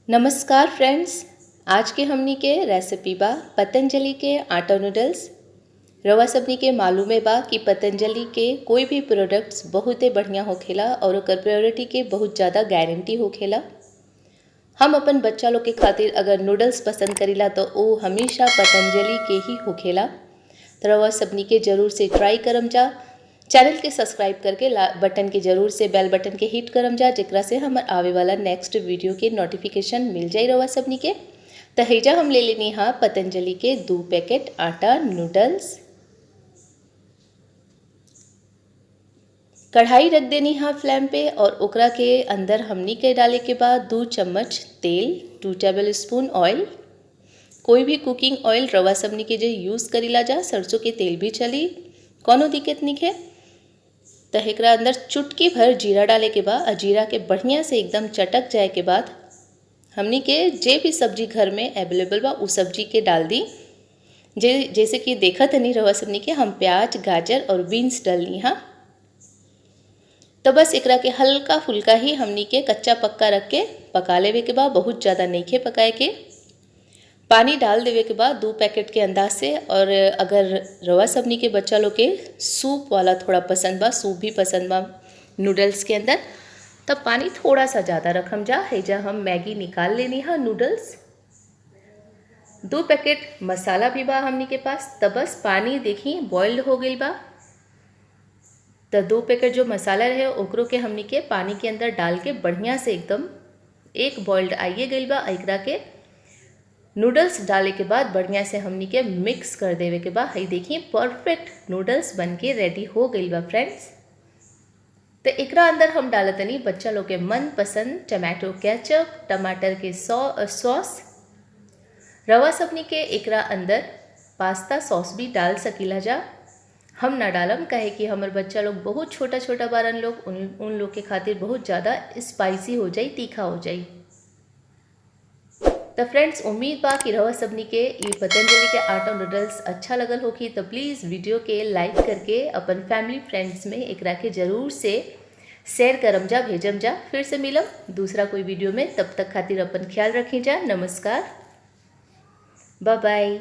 नमस्कार फ्रेंड्स। आज के हमनी के रेसिपी बा पतंजलि के आटा नूडल्स। रवा सबनी के मालूमे बा कि पतंजलि के कोई भी प्रोडक्ट्स बहुते बढ़िया होखेला और ओकर प्योरिटी के बहुत ज़्यादा गारंटी होखेला। हम अपन बच्चा लोग के खातिर अगर नूडल्स पसंद करीला तो वो हमेशा पतंजलि के ही होखेला। तो रवा सबनी के ज़रूर से ट्राई करम जा। चैनल के सब्सक्राइब करके बटन के ज़रूर से बेल बटन के हिट करम जा, जेकरा से हमार आवे वाला नेक्स्ट वीडियो के नोटिफिकेशन मिल जाए रवा सबनी के। तो हेजा हम ले लेनी हाँ पतंजलि के 2 पैकेट आटा नूडल्स। कढ़ाई रख देनी हाँ फ्लेम पे और ओकरा के अंदर हमनी के डाले के बाद 2 चम्मच तेल, 2 टेबल स्पून ऑयल। कोई भी कुकिंग ऑयल रवा सबनी के जो यूज़ करीला जा, सरसों के तेल भी चली, कोनो दिक्कत नहीं है। तो एकरा अंदर चुटकी भर जीरा डाले के बाद जीरा के बढ़िया से एकदम चटक जाए के बाद हमनी के जे भी सब्जी घर में अवेलेबल बा उस सब्जी के डाल दी। जैसे कि देखत नहीं रवा सबनी के हम प्याज, गाजर और बीन्स डालनी हाँ। तो बस एकरा के हल्का फुल्का ही हमनी के कच्चा पक्का रख के पका लेवे के बाद, बहुत ज़्यादा नहीं पकाए के। पानी डाल देवे के बाद 2 पैकेट के अंदाज से। और अगर रवा सबनी के बच्चा लोग के सूप वाला थोड़ा पसंद बा, सूप भी पसंद बा नूडल्स के अंदर, तब पानी थोड़ा सा ज़्यादा रखम जा। हेजा हम मैगी निकाल लेनी हाँ नूडल्स। 2 पैकेट मसाला भी बा हमनी के पास। तब बस पानी देखी बॉइल्ड हो गई बा। तो 2 पैकेट जो मसाला रहे ओकरो के हमनी के पानी के अंदर डाल के बढ़िया से एकदम एक बॉइल्ड आइए गई बा। एकरा के नूडल्स डाले के बाद बढ़िया से हमनी के मिक्स कर देवे के बाद हई देखिए परफेक्ट नूडल्स बनके रेडी हो गई बा फ्रेंड्स। तो एकरा अंदर हम डालतनी बच्चा लोग के मनपसंद टमाटो केचप, टमाटर के सॉस। रवा सबनी के एकरा अंदर पास्ता सॉस भी डाल सकीला जा। हम ना डालम कहे कि हमार बच्चा लोग बहुत छोटा छोटा बारन लोग, उन लोग के खातिर बहुत ज़्यादा स्पाइसी हो जाई, तीखा हो जाई। तो फ्रेंड्स उम्मीद बा कि रवा सबनी के ये पतंजलि के आटा नूडल्स अच्छा लगल होगी। तो प्लीज़ वीडियो के लाइक करके अपन फैमिली फ्रेंड्स में एकरा के ज़रूर से शेयर करम जा, भेजम जा। फिर से मिलम दूसरा कोई वीडियो में, तब तक खातिर अपन ख्याल रखें जा। नमस्कार, बाय बाय।